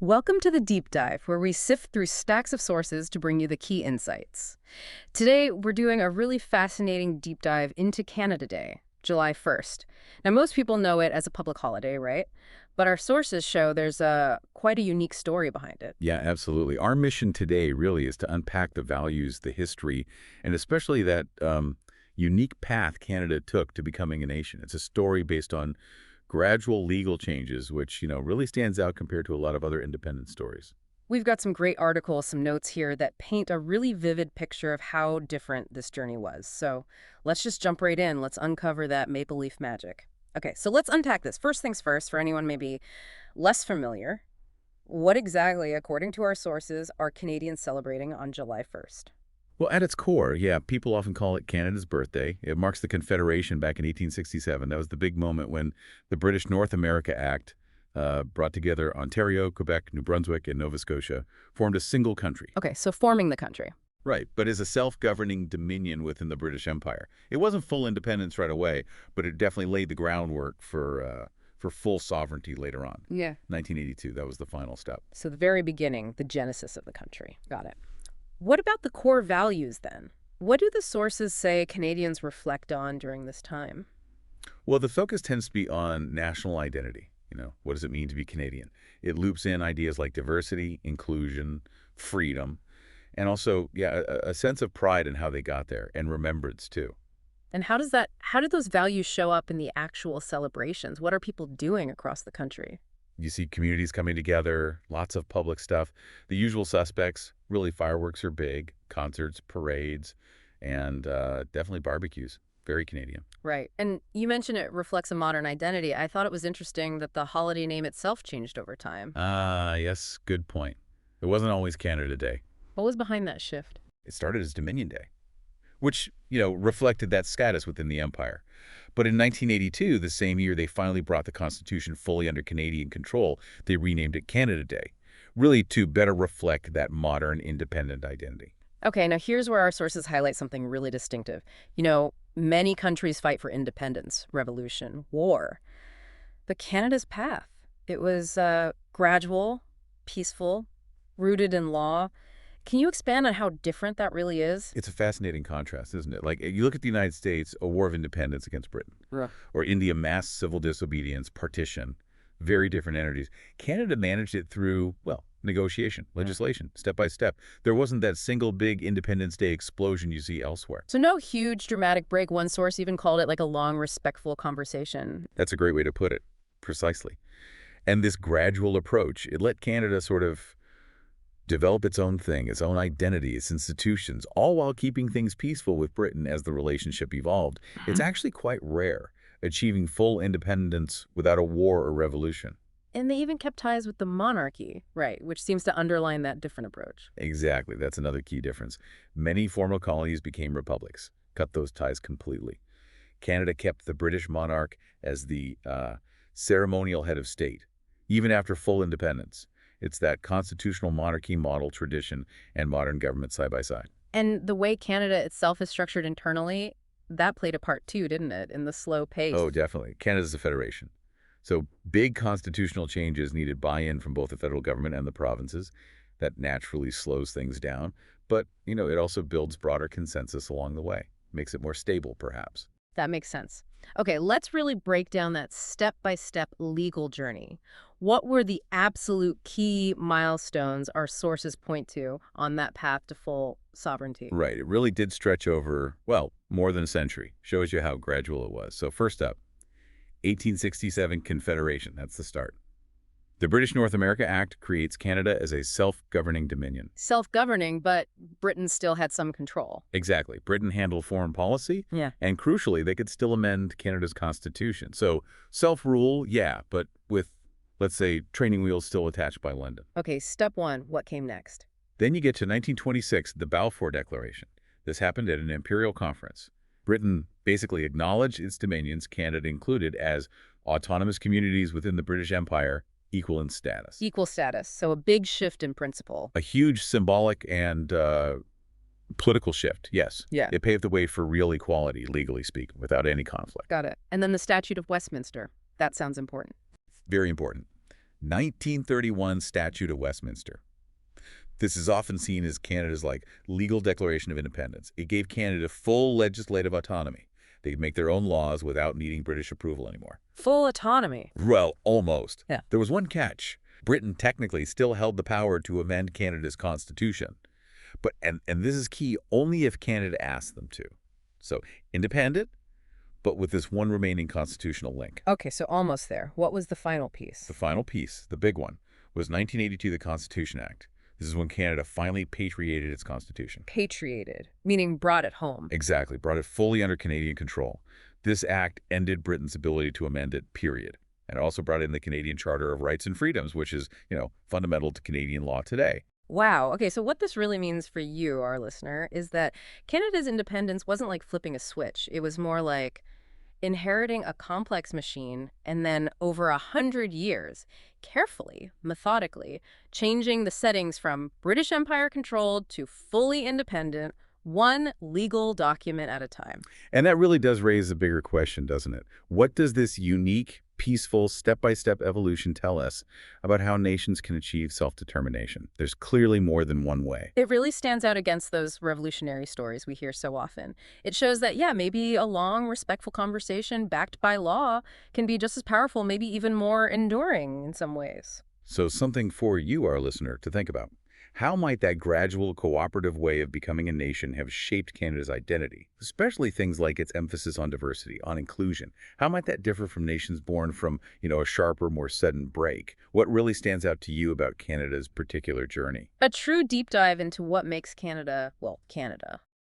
Welcome to the Deep Dive, where we sift through stacks of sources to bring you the key insights. Today, we're doing a really fascinating deep dive into Canada Day, July 1st. Now, most people know it as a public holiday, right? But our sources show there's quite a unique story behind it. Yeah, absolutely. Our mission today really is to unpack the values, the history, and especially that unique path Canada took to becoming a nation. It's a story based on gradual legal changes, which, really stands out compared to a lot of other independent stories. We've got some great articles, some notes here that paint a really vivid picture of how different this journey was. So let's just jump right in. Let's uncover that maple leaf magic. Okay, so let's unpack this. First things first, for anyone maybe less familiar, what exactly, according to our sources, are Canadians celebrating on July 1st? Well, at its core, yeah, people often call it Canada's birthday. It marks the Confederation back in 1867. That was the big moment when the British North America Act brought together Ontario, Quebec, New Brunswick, and Nova Scotia, formed a single country. Okay, so forming the country. Right, but as a self-governing dominion within the British Empire. It wasn't full independence right away, but it definitely laid the groundwork for full sovereignty later on. Yeah. 1982, that was the final step. So the very beginning, the genesis of the country. Got it. What about the core values then? What do the sources say Canadians reflect on during this time? Well, the focus tends to be on national identity. What does it mean to be Canadian? It loops in ideas like diversity, inclusion, freedom, and also, yeah, a sense of pride in how they got there, and remembrance, too. And how do those values show up in the actual celebrations? What are people doing across the country? You see communities coming together, lots of public stuff. The usual suspects, really fireworks are big, concerts, parades, and definitely barbecues. Very Canadian. Right. And you mentioned it reflects a modern identity. I thought it was interesting that the holiday name itself changed over time. Ah, yes, good point. It wasn't always Canada Day. What was behind that shift? It started as Dominion Day, which, reflected that status within the empire. But in 1982, the same year they finally brought the Constitution fully under Canadian control, they renamed it Canada Day, really to better reflect that modern independent identity. Okay, now here's where our sources highlight something really distinctive. Many countries fight for independence, revolution, war. But Canada's path, it was gradual, peaceful, rooted in law. Can you expand on how different that really is? It's a fascinating contrast, isn't it? Like, you look at the United States, a war of independence against Britain, Yeah. or India, mass civil disobedience, partition, very different entities. Canada managed it through, well, negotiation, legislation, step by step. There wasn't that single big Independence Day explosion you see elsewhere. So no huge dramatic break. One source even called it like a long, respectful conversation. That's a great way to put it, precisely. And this gradual approach, it let Canada sort of develop its own thing, its own identity, its institutions, all while keeping things peaceful with Britain as the relationship evolved. It's actually quite rare, achieving full independence without a war or revolution. And they even kept ties with the monarchy, right, which seems to underline that different approach. Exactly, that's another key difference. Many former colonies became republics, cut those ties completely. Canada kept the British monarch as the ceremonial head of state, even after full independence. It's that constitutional monarchy model tradition and modern government side by side. And the way Canada itself is structured internally, that played a part too, didn't it, in the slow pace? Oh, definitely. Canada's a federation. So big constitutional changes needed buy-in from both the federal government and the provinces. That naturally slows things down. But, it also builds broader consensus along the way. Makes it more stable, perhaps. That makes sense. Okay, let's really break down that step-by-step legal journey. What were the absolute key milestones our sources point to on that path to full sovereignty? Right. It really did stretch over, well, more than a century. Shows you how gradual it was. So first up, 1867 Confederation. That's the start. The British North America Act creates Canada as a self-governing dominion. Self-governing, but Britain still had some control. Exactly. Britain handled foreign policy, Yeah. and crucially, they could still amend Canada's constitution. So self-rule, yeah, but with, let's say, training wheels still attached by London. Okay, step one, what came next? Then you get to 1926, the Balfour Declaration. This happened at an imperial conference. Britain basically acknowledged its dominions, Canada included, as autonomous communities within the British Empire, equal in status. Equal status, so a big shift in principle. A huge symbolic and political shift, yes. Yeah. It paved the way for real equality, legally speaking, without any conflict. Got it. And then the Statute of Westminster. That sounds important. Very important. 1931 Statute of Westminster. This is often seen as Canada's legal declaration of independence. It gave Canada full legislative autonomy. They could make their own laws without needing British approval anymore. Full autonomy. Well, almost. Yeah. There was one catch. Britain technically still held the power to amend Canada's constitution. And this is key only if Canada asked them to. So independent, but with this one remaining constitutional link. Okay, so almost there. What was the final piece? The final piece, the big one, was 1982, the Constitution Act. This is when Canada finally patriated its constitution. Patriated, meaning brought it home. Exactly, brought it fully under Canadian control. This act ended Britain's ability to amend it, period. And it also brought in the Canadian Charter of Rights and Freedoms, which is, fundamental to Canadian law today. Wow. Okay, so what this really means for you, our listener, is that Canada's independence wasn't like flipping a switch. It was more like inheriting a complex machine and then over 100 years, carefully, methodically, changing the settings from British Empire controlled to fully independent, one legal document at a time. And that really does raise a bigger question, doesn't it? What does this unique, peaceful, step-by-step evolution tell us about how nations can achieve self-determination? There's clearly more than one way. It really stands out against those revolutionary stories we hear so often. It shows that, yeah, maybe a long, respectful conversation backed by law can be just as powerful, maybe even more enduring in some ways. So something for you, our listener, to think about. How might that gradual, cooperative way of becoming a nation have shaped Canada's identity, especially things like its emphasis on diversity, on inclusion? How might that differ from nations born from, a sharper, more sudden break? What really stands out to you about Canada's particular journey? A true deep dive into what makes Canada, well, Canada.